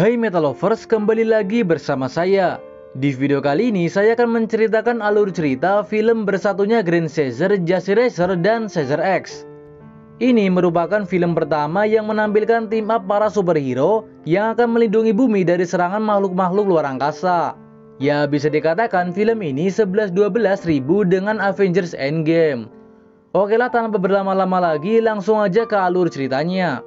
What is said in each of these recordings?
Hai Metalovers, kembali lagi bersama saya. Di video kali ini saya akan menceritakan alur cerita film bersatunya Grand Caesar, Jazzy Racer, dan Caesar X. Ini merupakan film pertama yang menampilkan team up para superhero yang akan melindungi bumi dari serangan makhluk-makhluk luar angkasa. Ya, bisa dikatakan film ini 11-12 ribu dengan Avengers Endgame. Oke lah, tanpa berlama-lama lagi, langsung aja ke alur ceritanya.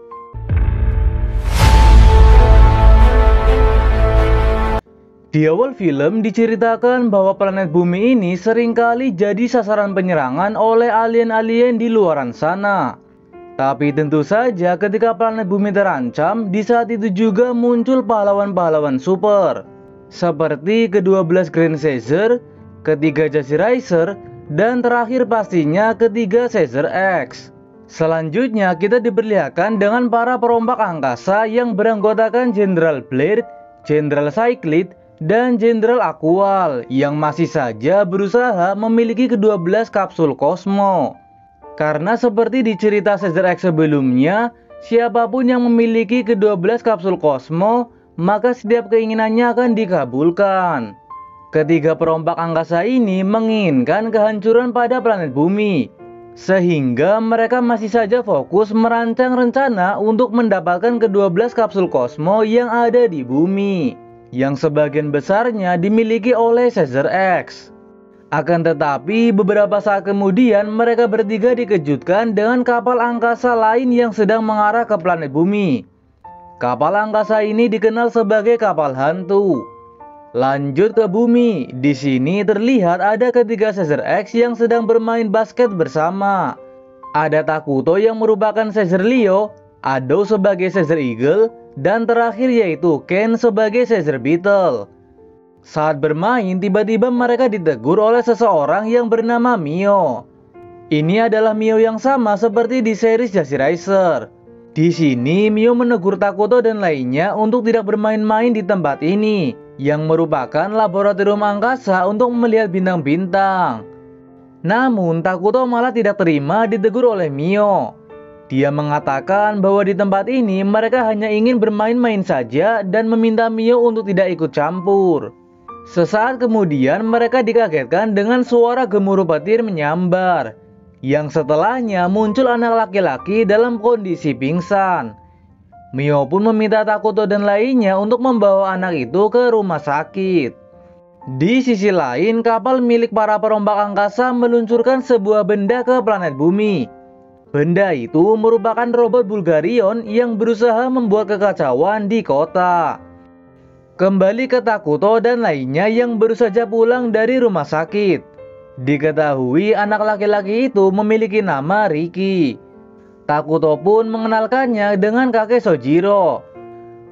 Di awal film diceritakan bahwa planet bumi ini seringkali jadi sasaran penyerangan oleh alien-alien di luaran sana. Tapi tentu saja ketika planet bumi terancam, di saat itu juga muncul pahlawan-pahlawan super. Seperti ke-12 Grand Caesar, ketiga Jazzy Racer, dan terakhir pastinya ketiga Caesar X. Selanjutnya kita diperlihatkan dengan para perompak angkasa yang beranggotakan Jenderal Blair, Jenderal Cyclid, dan Jenderal Aqual yang masih saja berusaha memiliki ke-12 kapsul Cosmo. Karena seperti di cerita Caesar X sebelumnya, siapapun yang memiliki ke-12 kapsul Cosmo, maka setiap keinginannya akan dikabulkan. Ketiga perompak angkasa ini menginginkan kehancuran pada planet bumi, sehingga mereka masih saja fokus merancang rencana untuk mendapatkan ke-12 kapsul Cosmo yang ada di bumi, yang sebagian besarnya dimiliki oleh Caesar X. Akan tetapi beberapa saat kemudian mereka bertiga dikejutkan dengan kapal angkasa lain yang sedang mengarah ke planet bumi. Kapal angkasa ini dikenal sebagai kapal hantu. Lanjut ke bumi, di sini terlihat ada ketiga Caesar X yang sedang bermain basket bersama. Ada Takuto yang merupakan Caesar Leo, Ado sebagai Caesar Eagle, dan terakhir yaitu Ken sebagai Caesar Beetle. Saat bermain, tiba-tiba mereka ditegur oleh seseorang yang bernama Mio. Ini adalah Mio yang sama seperti di series Jazzy Racer. Di sini Mio menegur Takuto dan lainnya untuk tidak bermain-main di tempat ini, yang merupakan laboratorium angkasa untuk melihat bintang-bintang. Namun Takuto malah tidak terima ditegur oleh Mio. Dia mengatakan bahwa di tempat ini mereka hanya ingin bermain-main saja dan meminta Mio untuk tidak ikut campur. Sesaat kemudian mereka dikagetkan dengan suara gemuruh petir menyambar, yang setelahnya muncul anak laki-laki dalam kondisi pingsan. Mio pun meminta Takuto dan lainnya untuk membawa anak itu ke rumah sakit. Di sisi lain, kapal milik para perompak angkasa meluncurkan sebuah benda ke planet bumi. Benda itu merupakan robot Bulgarion yang berusaha membuat kekacauan di kota. Kembali ke Takuto dan lainnya yang baru saja pulang dari rumah sakit. Diketahui anak laki-laki itu memiliki nama Ricky. Takuto pun mengenalkannya dengan kakek Sojiro.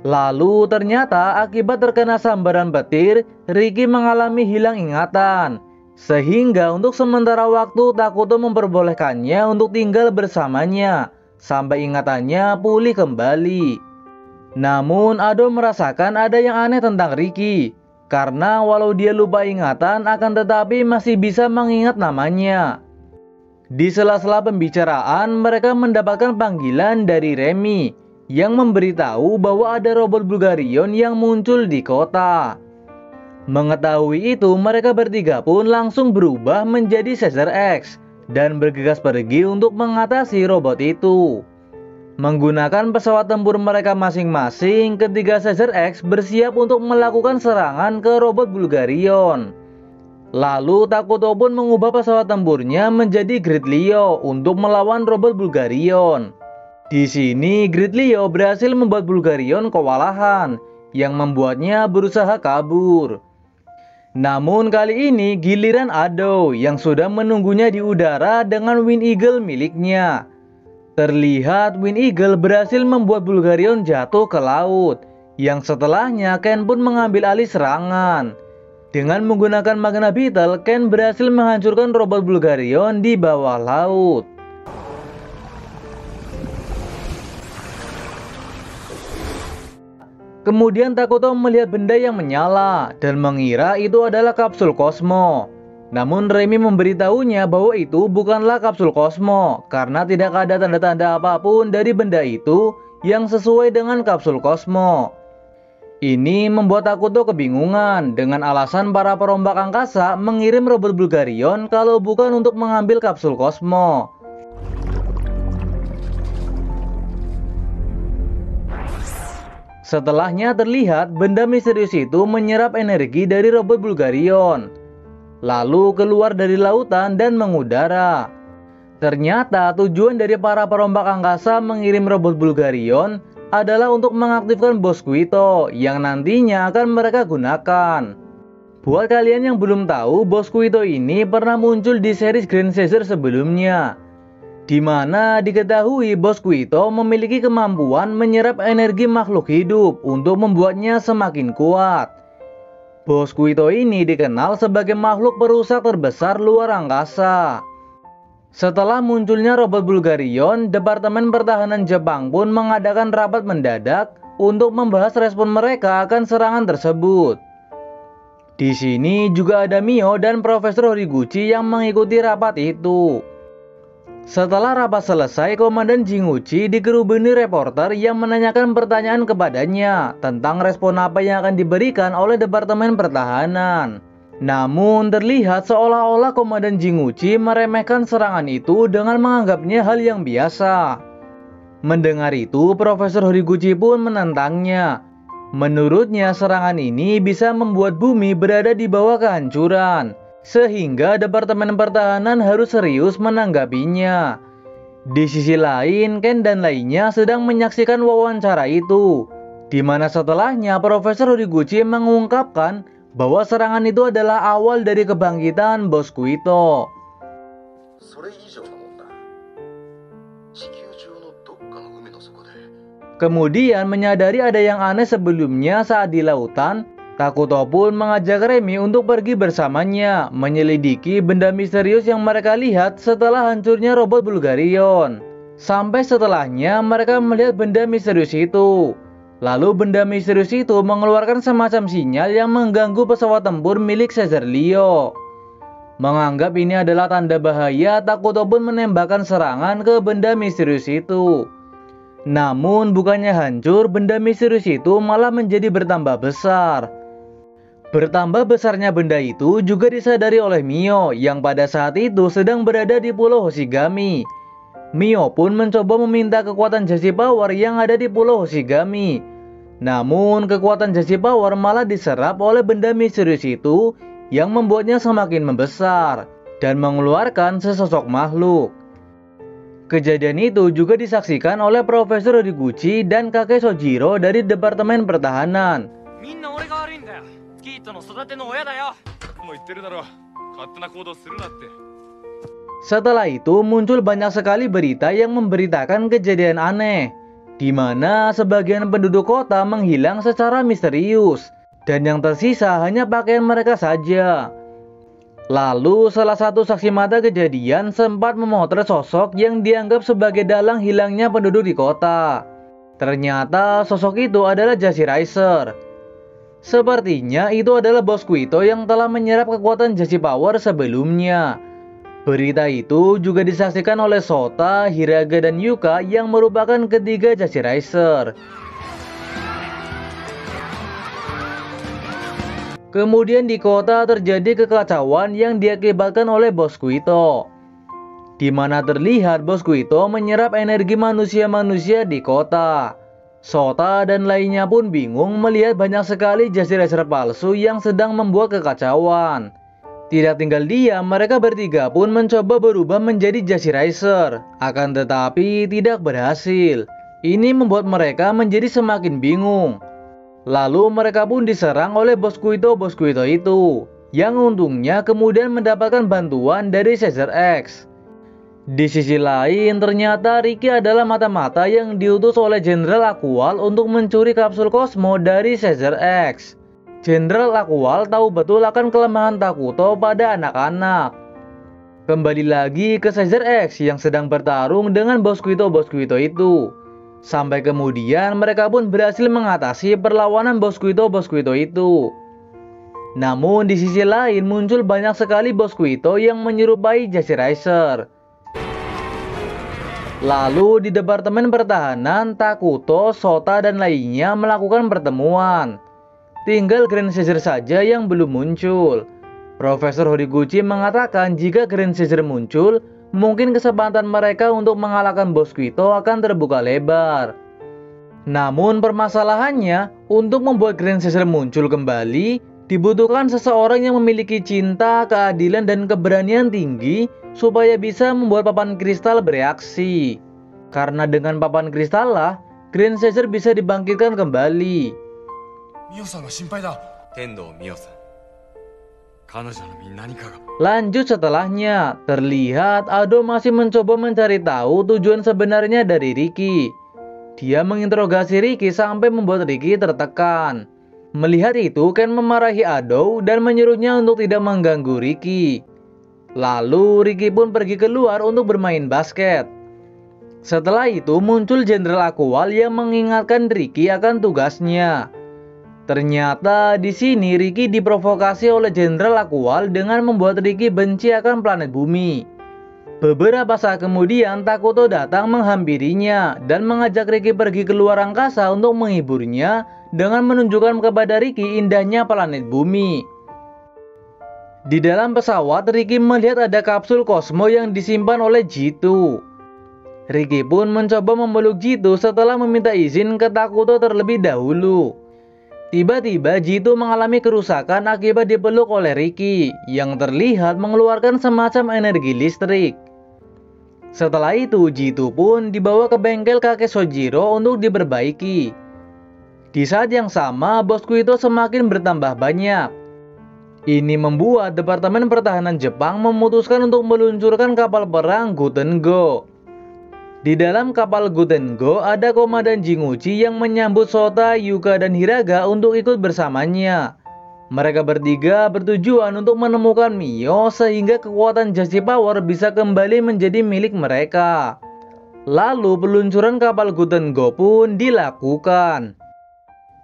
Lalu ternyata akibat terkena sambaran petir, Ricky mengalami hilang ingatan. Sehingga untuk sementara waktu Takuto memperbolehkannya untuk tinggal bersamanya sampai ingatannya pulih kembali. Namun Ado merasakan ada yang aneh tentang Ricky, karena walau dia lupa ingatan akan tetapi masih bisa mengingat namanya. Di sela-sela pembicaraan mereka mendapatkan panggilan dari Remy yang memberitahu bahwa ada robot Bulgarion yang muncul di kota. Mengetahui itu, mereka bertiga pun langsung berubah menjadi Caesar X dan bergegas pergi untuk mengatasi robot itu. Menggunakan pesawat tempur mereka masing-masing, ketiga Caesar X bersiap untuk melakukan serangan ke robot Bulgarion. Lalu Takuto pun mengubah pesawat tempurnya menjadi Great Leo untuk melawan robot Bulgarion. Di sini Great Leo berhasil membuat Bulgarion kewalahan, yang membuatnya berusaha kabur. Namun kali ini giliran Ado yang sudah menunggunya di udara dengan Wind Eagle miliknya. Terlihat Wind Eagle berhasil membuat Bulgarion jatuh ke laut, yang setelahnya Ken pun mengambil alih serangan. Dengan menggunakan Magna Beetle, Ken berhasil menghancurkan robot Bulgarion di bawah laut. Kemudian Takuto melihat benda yang menyala dan mengira itu adalah kapsul Cosmo. Namun Remy memberitahunya bahwa itu bukanlah kapsul Cosmo karena tidak ada tanda-tanda apapun dari benda itu yang sesuai dengan kapsul Cosmo. Ini membuat Takuto kebingungan dengan alasan para perombak angkasa mengirim robot Bulgarion kalau bukan untuk mengambil kapsul Cosmo. Setelahnya terlihat benda misterius itu menyerap energi dari robot Bulgarion, lalu keluar dari lautan dan mengudara. Ternyata tujuan dari para perombak angkasa mengirim robot Bulgarion adalah untuk mengaktifkan Bosquito yang nantinya akan mereka gunakan. Buat kalian yang belum tahu, Bosquito ini pernah muncul di series Grand Caesar sebelumnya, di mana diketahui Bosquito memiliki kemampuan menyerap energi makhluk hidup untuk membuatnya semakin kuat. Bosquito ini dikenal sebagai makhluk perusak terbesar luar angkasa. Setelah munculnya robot Bulgarion, Departemen Pertahanan Jepang pun mengadakan rapat mendadak untuk membahas respon mereka akan serangan tersebut. Di sini juga ada Mio dan Profesor Horiguchi yang mengikuti rapat itu. Setelah rapat selesai, Komandan Jinguchi dikerubuni reporter yang menanyakan pertanyaan kepadanya tentang respon apa yang akan diberikan oleh Departemen Pertahanan. Namun terlihat seolah-olah Komandan Jinguchi meremehkan serangan itu dengan menganggapnya hal yang biasa. Mendengar itu, Profesor Horiguchi pun menentangnya. Menurutnya serangan ini bisa membuat bumi berada di bawah kehancuran, sehingga Departemen Pertahanan harus serius menanggapinya. Di sisi lain, Ken dan lainnya sedang menyaksikan wawancara itu, di mana setelahnya Profesor Horiguchi mengungkapkan bahwa serangan itu adalah awal dari kebangkitan Bosquito. Kemudian menyadari ada yang aneh sebelumnya saat di lautan, Takuto pun mengajak Remy untuk pergi bersamanya menyelidiki benda misterius yang mereka lihat setelah hancurnya robot Bulgarion. Sampai setelahnya mereka melihat benda misterius itu. Lalu benda misterius itu mengeluarkan semacam sinyal yang mengganggu pesawat tempur milik Caesar Leo. Menganggap ini adalah tanda bahaya, Takuto pun menembakkan serangan ke benda misterius itu. Namun bukannya hancur, benda misterius itu malah menjadi bertambah besar. Bertambah besarnya benda itu juga disadari oleh Mio yang pada saat itu sedang berada di Pulau Hoshigami. Mio pun mencoba meminta kekuatan Jacy Power yang ada di Pulau Hoshigami. Namun kekuatan Jacy Power malah diserap oleh benda misterius itu yang membuatnya semakin membesar dan mengeluarkan sesosok makhluk. Kejadian itu juga disaksikan oleh Profesor Horiguchi dan kakek Sojiro dari Departemen Pertahanan. Setelah itu muncul banyak sekali berita yang memberitakan kejadian aneh, di mana sebagian penduduk kota menghilang secara misterius, dan yang tersisa hanya pakaian mereka saja. Lalu salah satu saksi mata kejadian sempat memotret sosok yang dianggap sebagai dalang hilangnya penduduk di kota. Ternyata sosok itu adalah Jacy Riser. Sepertinya itu adalah Bosquito yang telah menyerap kekuatan Jacy Power sebelumnya. Berita itu juga disaksikan oleh Sota, Hiraga, dan Yuka yang merupakan ketiga Jacy Riser. Kemudian di kota terjadi kekacauan yang diakibatkan oleh Bosquito, di mana terlihat Bosquito menyerap energi manusia-manusia di kota. Sota dan lainnya pun bingung melihat banyak sekali Jacy Riser palsu yang sedang membuat kekacauan. Tidak tinggal diam, mereka bertiga pun mencoba berubah menjadi Jacy Riser, akan tetapi tidak berhasil. Ini membuat mereka menjadi semakin bingung. Lalu mereka pun diserang oleh Bosquito itu, yang untungnya kemudian mendapatkan bantuan dari Caesar X. Di sisi lain, ternyata Ricky adalah mata-mata yang diutus oleh Jenderal Aqual untuk mencuri kapsul Cosmo dari Caesar X. Jenderal Aqual tahu betul akan kelemahan Takuto pada anak-anak. Kembali lagi ke Caesar X yang sedang bertarung dengan Bosquito itu. Sampai kemudian mereka pun berhasil mengatasi perlawanan Bosquito itu. Namun di sisi lain muncul banyak sekali Bosquito yang menyerupai Jacy Riser. Lalu di Departemen Pertahanan, Takuto, Sota, dan lainnya melakukan pertemuan. tinggal Grand Caesar saja yang belum muncul. Profesor Horiguchi mengatakan jika Grand Caesar muncul, mungkin kesempatan mereka untuk mengalahkan Bos Quito akan terbuka lebar. Namun permasalahannya, untuk membuat Grand Caesar muncul kembali, dibutuhkan seseorang yang memiliki cinta, keadilan, dan keberanian tinggi supaya bisa membuat papan kristal bereaksi. Karena dengan papan kristal lah, Grand Caesar bisa dibangkitkan kembali. Lanjut setelahnya, terlihat Ado masih mencoba mencari tahu tujuan sebenarnya dari Ricky. Dia menginterogasi Ricky sampai membuat Ricky tertekan. Melihat itu, Ken memarahi Ado dan menyuruhnya untuk tidak mengganggu Ricky. Lalu Ricky pun pergi keluar untuk bermain basket. Setelah itu muncul Jenderal Aqual yang mengingatkan Ricky akan tugasnya. Ternyata di sini Ricky diprovokasi oleh Jenderal Aqual dengan membuat Ricky benci akan planet bumi. Beberapa saat kemudian Takuto datang menghampirinya dan mengajak Ricky pergi ke luar angkasa untuk menghiburnya dengan menunjukkan kepada Ricky indahnya planet bumi. Di dalam pesawat, Ricky melihat ada kapsul Cosmo yang disimpan oleh Jitu. Ricky pun mencoba memeluk Jitu setelah meminta izin ke Takuto terlebih dahulu. Tiba-tiba Jitu mengalami kerusakan akibat dipeluk oleh Ricky yang terlihat mengeluarkan semacam energi listrik. Setelah itu Jitu pun dibawa ke bengkel kakek Sojiro untuk diperbaiki. Di saat yang sama Bos Quito semakin bertambah banyak. Ini membuat Departemen Pertahanan Jepang memutuskan untuk meluncurkan kapal perang Gutengo. Di dalam kapal Gutengo ada Komandan Jinguchi yang menyambut Sota, Yuka, dan Hiraga untuk ikut bersamanya. Mereka bertiga bertujuan untuk menemukan Mio sehingga kekuatan Justice Power bisa kembali menjadi milik mereka. Lalu peluncuran kapal Gutengo pun dilakukan.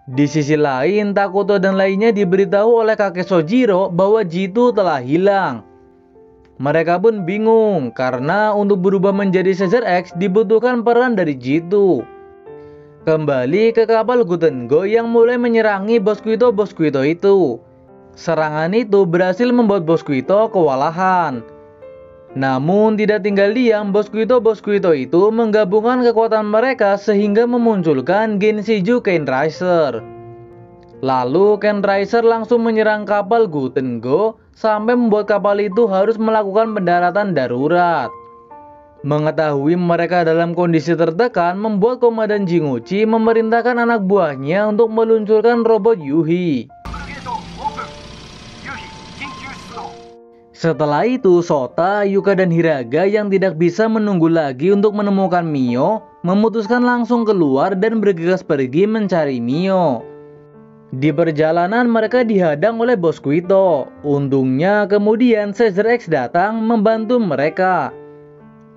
Di sisi lain, Takuto dan lainnya diberitahu oleh kakek Sojiro bahwa Jitu telah hilang. Mereka pun bingung karena untuk berubah menjadi Caesar X dibutuhkan peran dari Jitu. Kembali ke kapal Gutengo yang mulai menyerangi Bos Quito itu. Serangan itu berhasil membuat Bos Quito kewalahan. Namun tidak tinggal diam, Bos Quito itu menggabungkan kekuatan mereka sehingga memunculkan Genshiju Kain Riser. Lalu Kain Riser langsung menyerang kapal Gutengo sampai membuat kapal itu harus melakukan pendaratan darurat. Mengetahui mereka dalam kondisi tertekan membuat Komandan Jinguchi memerintahkan anak buahnya untuk meluncurkan robot Yuhi. Setelah itu Sota, Yuka, dan Hiraga yang tidak bisa menunggu lagi untuk menemukan Mio memutuskan langsung keluar dan bergegas pergi mencari Mio. Di perjalanan mereka dihadang oleh Bos Quito. Untungnya kemudian Caesar X datang membantu mereka.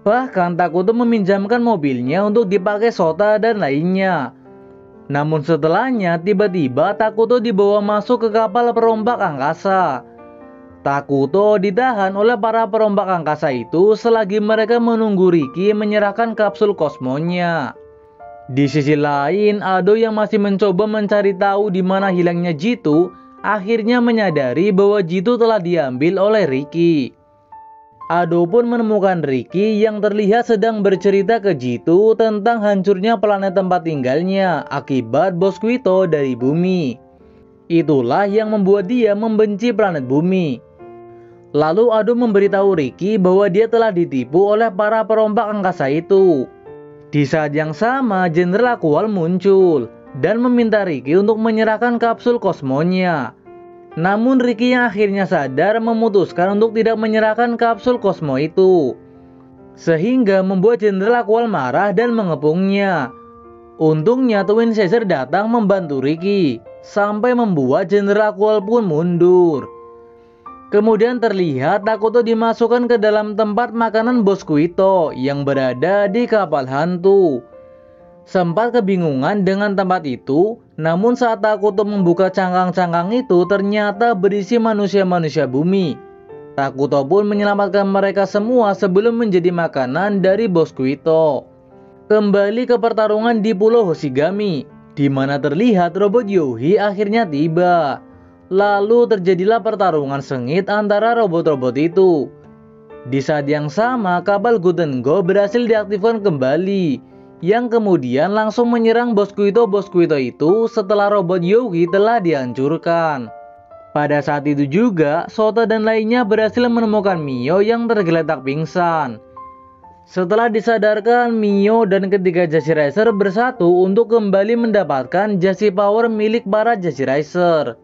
Bahkan Takuto meminjamkan mobilnya untuk dipakai Sota dan lainnya. Namun setelahnya tiba-tiba Takuto dibawa masuk ke kapal perombak angkasa. Takuto ditahan oleh para perombak angkasa itu selagi mereka menunggu Ricky menyerahkan kapsul kosmonya. Di sisi lain, Ado yang masih mencoba mencari tahu di mana hilangnya Jitu, akhirnya menyadari bahwa Jitu telah diambil oleh Ricky. Ado pun menemukan Ricky yang terlihat sedang bercerita ke Jitu tentang hancurnya planet tempat tinggalnya akibat Bos Quito dari bumi. Itulah yang membuat dia membenci planet bumi. Lalu Ado memberitahu Ricky bahwa dia telah ditipu oleh para perombak angkasa itu. Di saat yang sama, Jenderal Aqual muncul dan meminta Ricky untuk menyerahkan kapsul kosmonya. Namun Ricky yang akhirnya sadar memutuskan untuk tidak menyerahkan kapsul kosmo itu, sehingga membuat Jenderal Aqual marah dan mengepungnya. Untungnya Twin Caesar datang membantu Ricky, sampai membuat Jenderal Aqual pun mundur. Kemudian terlihat Takuto dimasukkan ke dalam tempat makanan Bos Quito yang berada di kapal hantu. Sempat kebingungan dengan tempat itu, namun saat Takuto membuka cangkang-cangkang itu ternyata berisi manusia-manusia bumi. Takuto pun menyelamatkan mereka semua sebelum menjadi makanan dari Bos Quito. Kembali ke pertarungan di Pulau Hoshigami. di mana terlihat robot Youhi akhirnya tiba. Lalu terjadilah pertarungan sengit antara robot-robot itu. Di saat yang sama, kapal Guten Go berhasil diaktifkan kembali, yang kemudian langsung menyerang Bosquito itu setelah robot Youhi telah dihancurkan. Pada saat itu juga, Sota dan lainnya berhasil menemukan Mio yang tergeletak pingsan. Setelah disadarkan, Mio dan ketiga Jazzy Racer bersatu untuk kembali mendapatkan Jazzy Power milik para Jazzy Racer.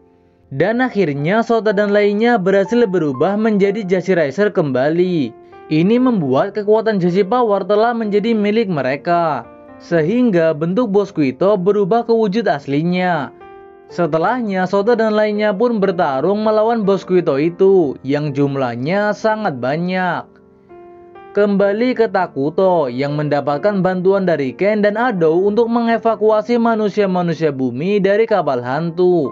Dan akhirnya Sota dan lainnya berhasil berubah menjadi Jazzy Racer kembali. Ini membuat kekuatan Jazzy Power telah menjadi milik mereka, sehingga bentuk Bosquito berubah ke wujud aslinya. Setelahnya Sota dan lainnya pun bertarung melawan Bosquito itu yang jumlahnya sangat banyak. Kembali ke Takuto yang mendapatkan bantuan dari Ken dan Ado untuk mengevakuasi manusia-manusia bumi dari kapal hantu.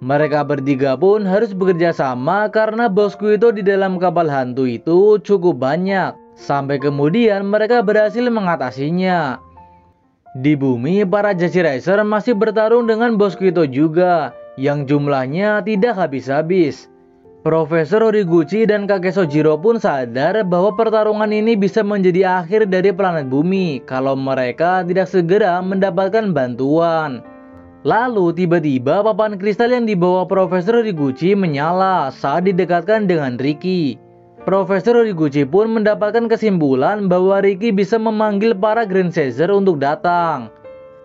Mereka bertiga pun harus bekerja sama karena Bosquito di dalam kapal hantu itu cukup banyak. Sampai kemudian mereka berhasil mengatasinya. Di bumi, para Jazzy Racer masih bertarung dengan Bosquito juga, yang jumlahnya tidak habis-habis. Profesor Horiguchi dan kakek Sojiro pun sadar bahwa pertarungan ini bisa menjadi akhir dari planet bumi kalau mereka tidak segera mendapatkan bantuan. Lalu tiba-tiba papan kristal yang dibawa Profesor Horiguchi menyala saat didekatkan dengan Ricky. Profesor Horiguchi pun mendapatkan kesimpulan bahwa Ricky bisa memanggil para Grand Caesar untuk datang.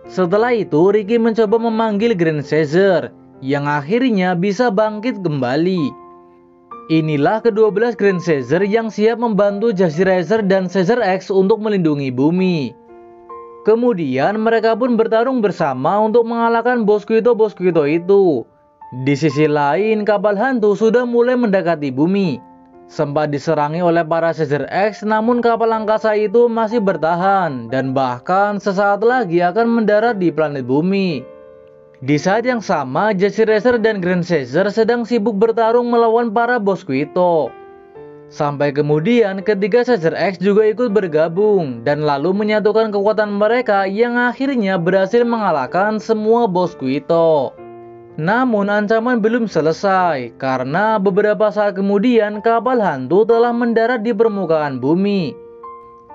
Setelah itu Ricky mencoba memanggil Grand Caesar, yang akhirnya bisa bangkit kembali. Inilah ke-12 Grand Caesar yang siap membantu Jazzy Racer dan Caesar X untuk melindungi bumi. Kemudian mereka pun bertarung bersama untuk mengalahkan Bosquito itu. Di sisi lain, kapal hantu sudah mulai mendekati bumi. Sempat diserangi oleh para Caesar X, namun kapal angkasa itu masih bertahan dan bahkan sesaat lagi akan mendarat di planet bumi. Di saat yang sama, Jazzy Racer dan Grand Caesar sedang sibuk bertarung melawan para Bosquito. Sampai kemudian ketiga Caesar X juga ikut bergabung dan lalu menyatukan kekuatan mereka yang akhirnya berhasil mengalahkan semua Bosquito. Namun ancaman belum selesai karena beberapa saat kemudian kapal hantu telah mendarat di permukaan bumi.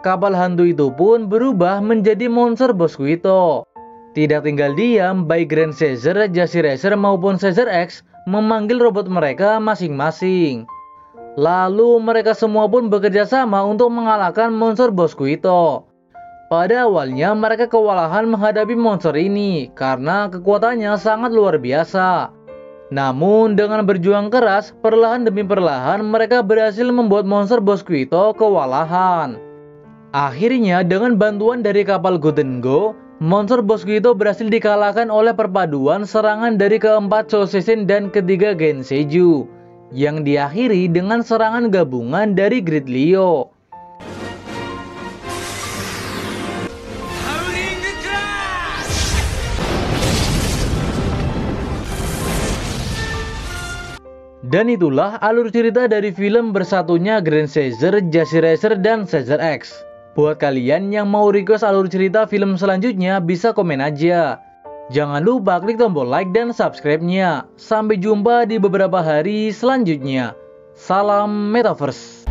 Kapal hantu itu pun berubah menjadi monster Bosquito. Tidak tinggal diam, baik Grand Caesar, Jazzy Racer maupun Caesar X memanggil robot mereka masing-masing. Lalu mereka semua pun bekerja sama untuk mengalahkan monster Bosquito. Pada awalnya mereka kewalahan menghadapi monster ini karena kekuatannya sangat luar biasa. Namun dengan berjuang keras, perlahan demi perlahan mereka berhasil membuat monster Bosquito kewalahan. Akhirnya dengan bantuan dari kapal Guten Go, monster Bosquito berhasil dikalahkan oleh perpaduan serangan dari keempat Shoshin dan ketiga Genseiju, yang diakhiri dengan serangan gabungan dari Grid Leo. Dan itulah alur cerita dari film bersatunya Grand Caesar, Jazzy Racer, dan Caesar X. Buat kalian yang mau request alur cerita film selanjutnya bisa komen aja. Jangan lupa klik tombol like dan subscribe-nya. Sampai jumpa di beberapa hari selanjutnya. Salam Metaverse.